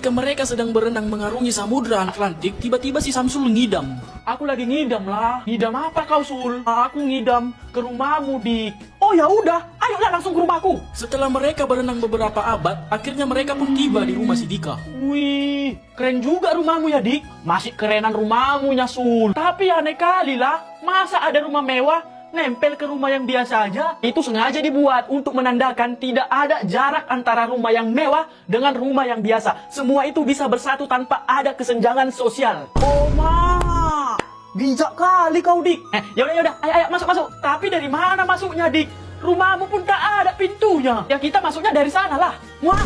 Ketika mereka sedang berenang mengarungi samudra Atlantik, tiba-tiba si Samsul ngidam. Aku lagi ngidam lah. Ngidam apa kau, Sul? Aku ngidam ke rumahmu, Dik. Oh ya udah, ayolah langsung ke rumahku. Setelah mereka berenang beberapa abad, akhirnya mereka pun tiba di rumah si Dika. Wih, keren juga rumahmu ya, Dik. Masih kerenan rumahmu ya, Sul. Tapi aneh kali lah, masa ada rumah mewah nempel ke rumah yang biasa aja? Itu sengaja dibuat untuk menandakan tidak ada jarak antara rumah yang mewah dengan rumah yang biasa. Semua itu bisa bersatu tanpa ada kesenjangan sosial. Oh, ma, bijak kali kau, Dik. Yaudah, ayo masuk. Tapi dari mana masuknya, Dik? Rumahmu pun tak ada pintunya. Ya kita masuknya dari sana lah. Wah,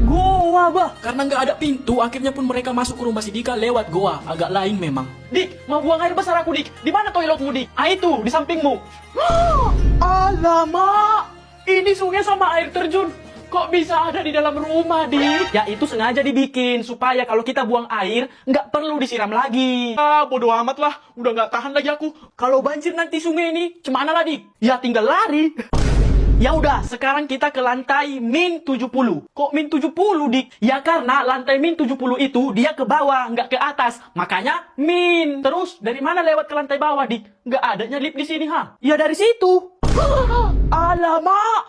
goa bah. Karena nggak ada pintu, akhirnya pun mereka masuk ke rumah si Dika lewat goa. Agak lain memang. Dik, mau buang air besar aku, Dik. Di mana toiletmu, Dik? Ah, itu, di sampingmu. Alamak, ini sungai sama air terjun. Kok bisa ada di dalam rumah, Dik? Ya itu sengaja dibikin supaya kalau kita buang air nggak perlu disiram lagi. Ah, bodoh amat lah. Udah nggak tahan lagi aku. Kalau banjir nanti sungai ini, cemana lah, Dik? Ya tinggal lari. Ya udah, sekarang kita ke lantai min 70. Kok min 70, Dik? Ya karena lantai min 70 itu dia ke bawah, nggak ke atas. Makanya min. Terus dari mana lewat ke lantai bawah, Dik? Nggak adanya lift di sini, ha? Ya dari situ. Alamak,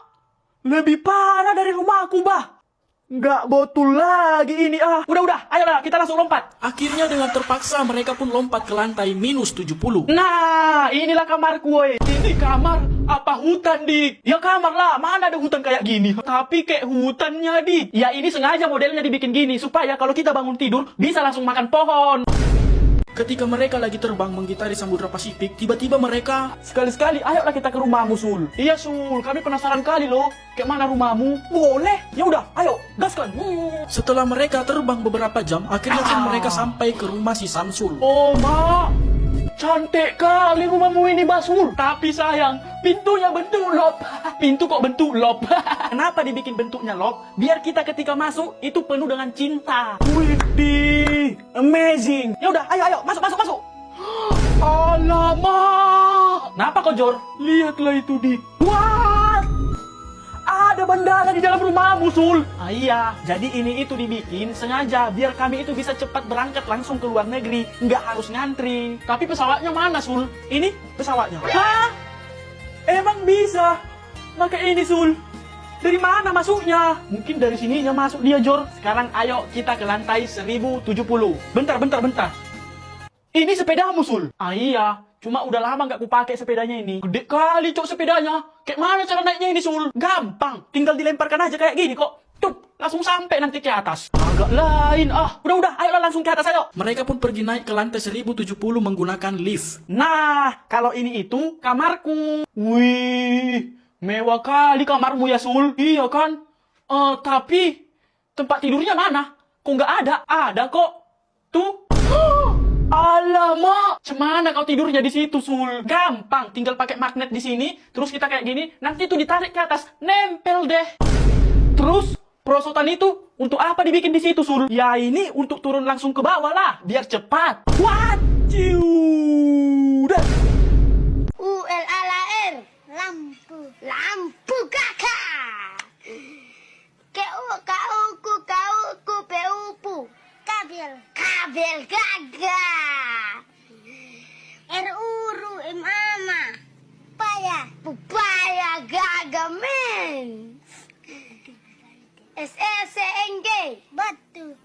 lebih parah dari rumahku, bah. Nggak betul lagi ini, ah. Udah, ayolah kita langsung lompat. Akhirnya dengan terpaksa mereka pun lompat ke lantai minus 70. Nah, inilah kamarku, woy. Ini kamar apa hutan, Dik? Ya kamar lah, mana ada hutan kayak gini. Tapi kayak hutannya, Dik. Ya ini sengaja modelnya dibikin gini, supaya kalau kita bangun tidur, bisa langsung makan pohon. Ketika mereka lagi terbang menggitari Samudra Pasifik, tiba-tiba mereka... Sekali-sekali, ayolah kita ke rumahmu, Sul. Iya, Sul, kami penasaran kali loh. Kayak mana rumahmu? Boleh. Ya udah, ayo, gaskan. Setelah mereka terbang beberapa jam, akhirnya pun mereka sampai ke rumah si Samsul. Oh, Mak. Cantik kali rumahmu ini, Basul. Tapi sayang, pintunya bentuk lop. Pintu kok bentuk lop? Kenapa dibikin bentuknya lop? Biar kita ketika masuk, itu penuh dengan cinta. Widih, amazing. Ya udah, ayo, masuk. Alamak. Kenapa kau, Jor? Lihatlah itu, Dik. What? Ada bandara di dalam rumahmu, Sul. Ah, iya, jadi ini itu dibikin sengaja biar kami itu bisa cepat berangkat langsung ke luar negeri, nggak harus ngantri. Tapi pesawatnya mana, Sul? Ini pesawatnya. Hah? Emang bisa? Pakai ini, Sul. Dari mana masuknya? Mungkin dari sininya masuk dia, Jor. Sekarang ayo kita ke lantai 1070. Bentar. Ini sepedamu, Sul. Ah, iya. Cuma udah lama nggak kupakai sepedanya ini. Gede kali, Cok, sepedanya. Kayak mana cara naiknya ini, Sul? Gampang. Tinggal dilemparkan aja kayak gini kok. Tuh, langsung sampai nanti ke atas. Agak lain, ah. Udah, ayolah langsung ke atas, ayo. Mereka pun pergi naik ke lantai 1070 menggunakan lift. Nah, kalau ini itu kamarku. Wih, mewah kali kamarmu ya, Sul. Iya kan? Tapi tempat tidurnya mana? Kok nggak ada? Ada kok. Tuh. Alamak, cemana kau tidurnya di situ, Sul? Gampang, tinggal pakai magnet di sini, terus kita kayak gini, nanti itu ditarik ke atas, nempel deh. Terus perosotan itu untuk apa dibikin di situ, Sul? Ya ini untuk turun langsung ke bawah lah, biar cepat. Waduh. ULALR, lampu kakak. Kauku, PUPU. Kabel gagah. RURU mama. Pupaya gagah men. SSNG. Batu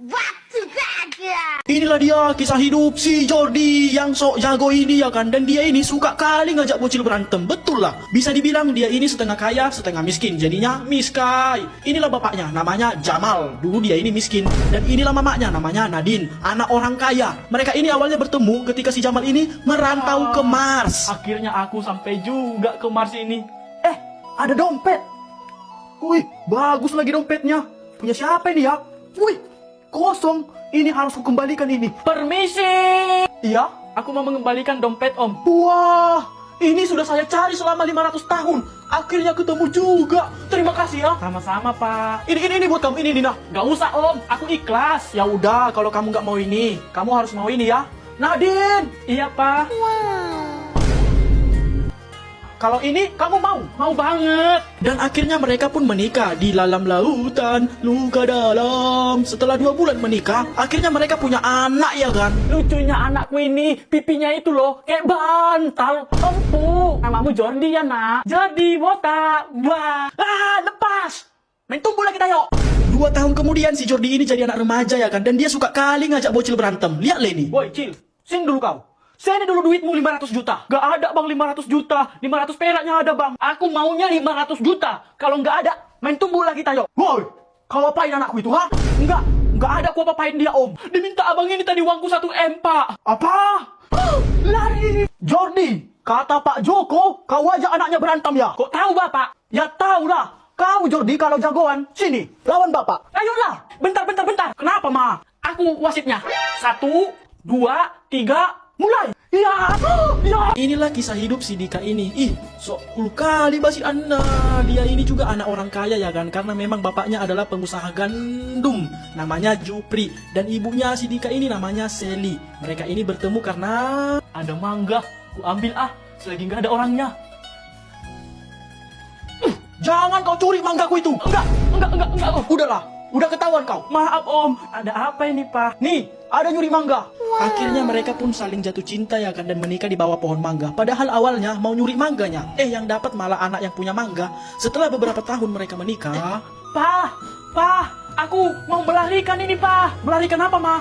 gagah. Inilah dia kisah hidup si Jordi yang sok jago ini ya kan. Dan dia ini suka kali ngajak bocil berantem. Betul lah. Bisa dibilang dia ini setengah kaya, setengah miskin. Jadinya miskai. Inilah bapaknya, namanya Jamal. Dulu dia ini miskin. Dan inilah mamanya, namanya Nadine. Anak orang kaya. Mereka ini awalnya bertemu ketika si Jamal ini merantau ke Mars. Akhirnya aku sampai juga ke Mars ini. Ada dompet. Wih, bagus lagi dompetnya. Punya siapa ini ya? Wih, kosong. Ini harus kukembalikan ini. Permisi. Iya, aku mau mengembalikan dompet, Om. Wah, ini sudah saya cari selama 500 tahun. Akhirnya ketemu juga. Terima kasih ya. Sama-sama, Pak. Ini buat kamu, ini Nina. Gak usah, Om. Aku ikhlas. Ya udah, kalau kamu gak mau ini, kamu harus mau ini ya. Nadine. Iya, Pak. Kalau ini kamu mau? Mau banget. Dan akhirnya mereka pun menikah di dalam lautan luka dalam. Setelah 2 bulan menikah, akhirnya mereka punya anak ya kan. Lucunya anakku ini, pipinya itu loh, kayak bantal, empuk. Namamu Jordi ya nak? Jordi, botak, wah. Lepas. Main tumbul lagi tayo. 2 tahun kemudian si Jordi ini jadi anak remaja ya kan. Dan dia suka kali ngajak bocil berantem. Lihat Leni. Woi, Cil, sini dulu kau. Sini dulu duitmu 500 juta. Gak ada bang 500 juta. 500 peraknya ada bang. Aku maunya 500 juta. Kalau gak ada, main tumbul lagi tayo. Woi, kau apain anakku itu ha? Enggak ada aku apa-apain dia om. Diminta abang ini tadi uangku 1 M pak. Apa? Lari. Jordi, kata Pak Joko, kau ajak anaknya berantem ya? Kok tahu bapak? Ya tahu lah. Kau Jordi kalau jagoan, sini, lawan bapak. Ayolah. Bentar. Kenapa ma? Aku wasitnya. 1, 2, 3, mulai. Ya. Inilah kisah hidup si Dika ini. Ih, sok cool kali basi Anda. Dia ini juga anak orang kaya ya kan, karena memang bapaknya adalah pengusaha gandum, namanya Jupri, dan ibunya si Dika ini namanya Seli. Mereka ini bertemu karena Ada mangga. Ku ambil selagi nggak ada orangnya. jangan kau curi manggaku itu. Enggak om. Udahlah, udah ketahuan kau. Maaf om. Ada apa ini pak? Nih, ada nyuri mangga. Akhirnya mereka pun saling jatuh cinta ya kan, dan menikah di bawah pohon mangga. Padahal awalnya mau nyuri mangganya. Yang dapat malah anak yang punya mangga. Setelah beberapa tahun mereka menikah. Pak, aku mau melarikan ini pak. Melarikan apa ma?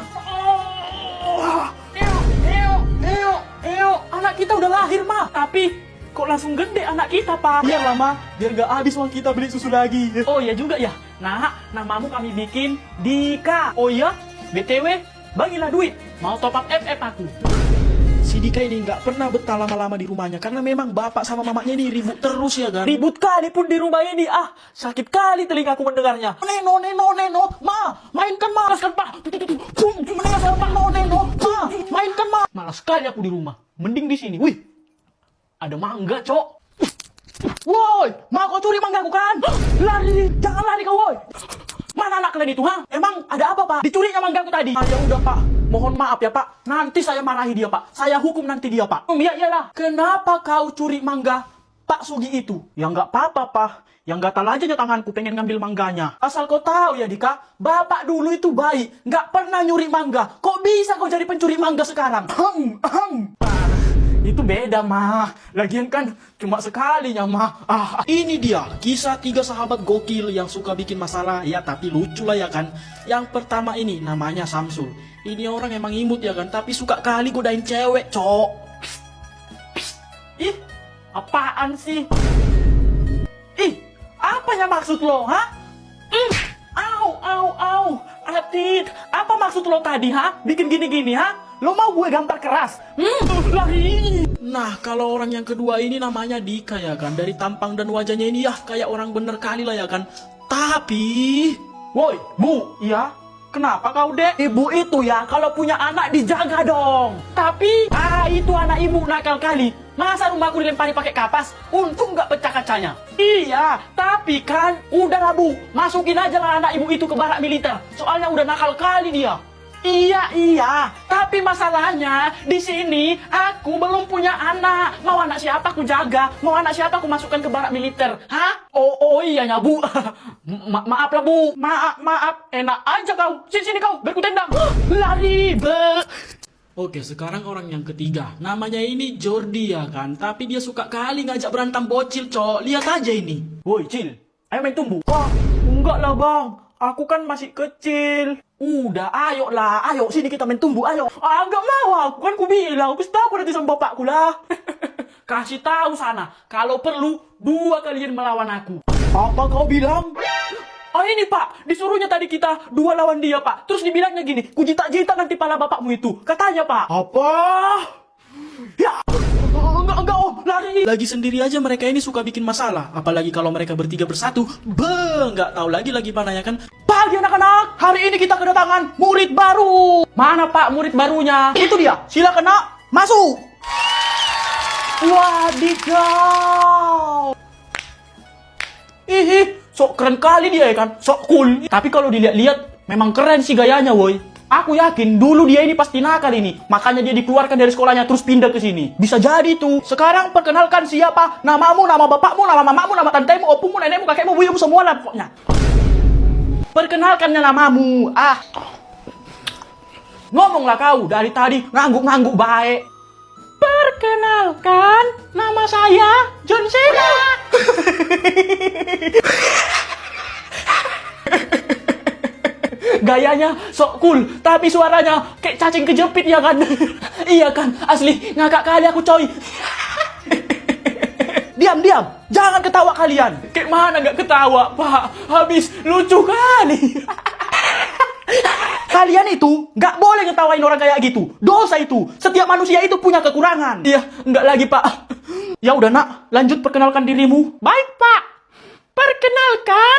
Anak kita udah lahir mah. Tapi kok langsung gede anak kita pak? Biarlah ma, biar gak habis uang kita beli susu lagi. Oh iya juga ya. Nah, namamu kami bikin Dika. Oh iya, BTW, bagilah duit. Mau top up FF aku. Si Dika ini nggak pernah betah lama-lama di rumahnya karena memang bapak sama mamanya ini ribut terus ya kan. Ribut kali pun di rumah ini. Sakit kali telingaku mendengarnya. Neno, ma, mainkan ma. Malas kan pak. Mendengar sama pak Neno, ma, mainkan ma. Malas sekali aku di rumah. Mending di sini. Wih, ada mangga cok. Woi, ma kau curi manggaku kan? Lari, jangan lari kau woi. Mana anak kalian itu ha? Emang ada apa pak? Dicurinya manggaku tadi. Ya udah pak, mohon maaf ya pak. Nanti saya marahi dia pak. Saya hukum nanti dia pak. Ya iyalah. Kenapa kau curi mangga Pak Sugi itu? Ya nggak apa-apa pak. Yang gatal aja tanganku pengen ngambil mangganya. Asal kau tahu ya Dika, bapak dulu itu baik, nggak pernah nyuri mangga. Kok bisa kau jadi pencuri mangga sekarang? Itu beda mah. Lagian kan cuma sekalinya mah. Ini dia kisah 3 sahabat gokil yang suka bikin masalah. Ya tapi lucu lah ya kan. Yang pertama ini namanya Samsul. Ini orang emang imut ya kan, tapi suka kali godain cewek cok. Ih, apaan sih? Ih, apanya maksud lo, ha? Au. Adit, apa maksud lo tadi, ha? Bikin gini-gini, ha? Lo mau gue gampar keras? Lari. Nah, kalau orang yang kedua ini namanya Dika ya kan. Dari tampang dan wajahnya ini ya kayak orang bener kali lah ya kan. Tapi, Woi, Bu, iya? Kenapa kau dek? Ibu itu ya kalau punya anak dijaga dong. Tapi, itu anak ibu nakal kali. Masa rumahku dilempari pakai kapas? Untung nggak pecah kacanya. Iya, tapi kan udahlah Bu, masukin aja lah anak ibu itu ke barak militer. Soalnya udah nakal kali dia. Iya, tapi masalahnya di sini aku belum punya anak. Mau anak siapa aku jaga? Mau anak siapa aku masukkan ke barak militer? Hah? Oh iya ya Bu. Maaf lah Bu. Maaf. Enak aja kau. Sini kau, biar ku tendang. Lari. oke, sekarang orang yang ketiga. Namanya ini Jordi ya kan. Tapi dia suka kali ngajak berantem bocil cok. Lihat aja ini. Woi, Cil. Ayo main tumbuh. Wah, enggak lah bang. Aku kan masih kecil. Udah, ayo sini kita main tumbuh, ayo. Enggak mau, aku kan ku bilang, aku tahu nanti sama bapakku lah. Kasih tahu sana, kalau perlu 2 kalian melawan aku. Apa kau bilang? Ini pak, disuruhnya tadi kita 2 lawan dia pak. Terus dibilangnya gini, ku jita-jita nanti pala bapakmu itu. Katanya pak. Apa? Ya, enggak om, lari. Lagi sendiri aja mereka ini suka bikin masalah. Apalagi kalau mereka bertiga bersatu. Nggak tahu lagi mana ya kan. Pagi anak-anak, hari ini kita kedatangan murid baru. Mana pak murid barunya? Itu dia, silakan nak, masuk. Wadidaw. Sok keren kali dia ya kan, sok cool. Tapi kalau dilihat-lihat, memang keren sih gayanya woi. Aku yakin dulu dia ini pasti nakal ini. Makanya dia dikeluarkan dari sekolahnya terus pindah ke sini. Bisa jadi tuh. Sekarang perkenalkan siapa? Namamu, nama bapakmu, nama mamamu, nama tantemu, opumu, nenekmu, kakekmu, buyutmu, semua lah pokoknya. Perkenalkannya namamu. Ngomonglah kau dari tadi ngangguk-ngangguk baik. Perkenalkan, nama saya John Cena. Gayanya sok cool, tapi suaranya kayak cacing kejepit ya kan? Iya kan, asli ngakak kali aku coy. Diam, diam. Jangan ketawa kalian. Kayak mana nggak ketawa, Pak? Habis lucu kali. Kalian itu nggak boleh ngetawain orang kayak gitu. Dosa itu. Setiap manusia itu punya kekurangan. Iya, nggak lagi Pak. Ya udah nak, lanjut perkenalkan dirimu. Baik Pak. Perkenalkan.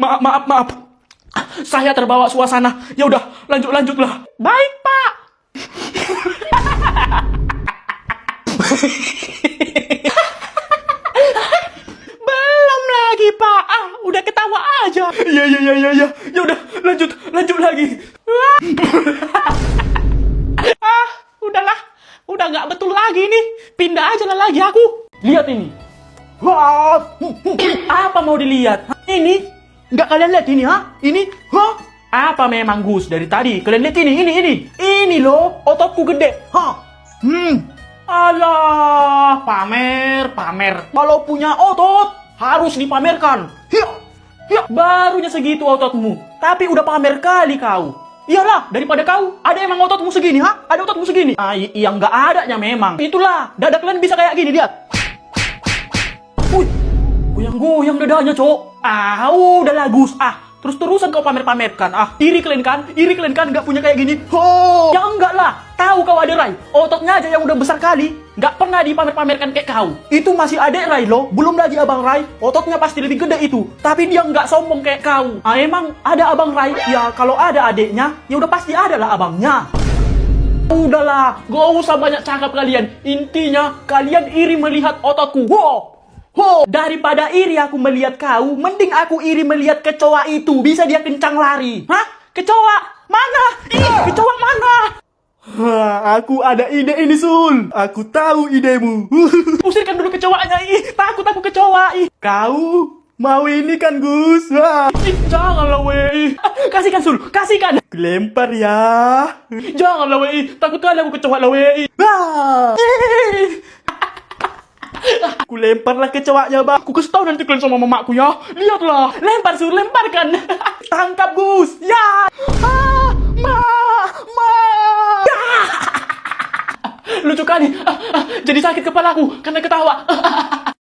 Maaf. Saya terbawa suasana. Ya udah, lanjutlah. Baik, Pak. Belum lagi, Pak. Udah ketawa aja. Iya. Ya udah, lanjut lagi. Udahlah. Udah nggak betul lagi nih. Pindah aja lah lagi aku. Lihat ini. Wah, Apa mau dilihat? ini nggak kalian lihat ini, ha? Ini, Apa memang Gus dari tadi? Kalian lihat ini. Ini loh, ototku gede. Alah, pamer. Kalau punya otot harus dipamerkan. Ya, barunya segitu ototmu. Tapi udah pamer kali kau. Iyalah, daripada kau, ada emang ototmu segini, ha? Ada ototmu segini? Yang nggak adanya memang. Itulah, dada kalian bisa kayak gini, lihat. Wih, goyang-goyang dadanya, Cok. Udahlah Gus. Terus-terusan kau pamer-pamerkan. Iri kalian kan nggak punya kayak gini. Ya enggak lah. Tahu kau ada Rai. Ototnya aja yang udah besar kali. Nggak pernah dipamer-pamerkan kayak kau. Itu masih adek Rai loh. Belum lagi abang Rai. Ototnya pasti lebih gede itu. Tapi dia nggak sombong kayak kau. Emang ada abang Rai? Ya kalau ada adeknya, ya udah pasti ada lah abangnya. Udahlah, gak usah banyak cakap kalian. Intinya, kalian iri melihat ototku. Daripada iri aku melihat kau, mending aku iri melihat kecoa itu. Bisa dia kencang lari. Hah? Kecoa? Mana? Kecoa mana? Aku ada ide ini, Sul. Aku tahu idemu. Usirkan dulu kecoanya. Takut aku kecoa. Kau mau ini kan, Gus? Janganlah, weh. Kasihkan, Sul. Kasihkan. Lempar ya. Janganlah, weh. Takut kali aku kecoa lah, weh. Aku lemparlah kecoanya, Bang. Aku kasih tahu nanti kalian sama mamaku ya. Lihatlah. Lempar, Sur. Lemparkan. Tangkap, Gus. Ya. Lucu kali. Jadi sakit kepalaku karena ketawa.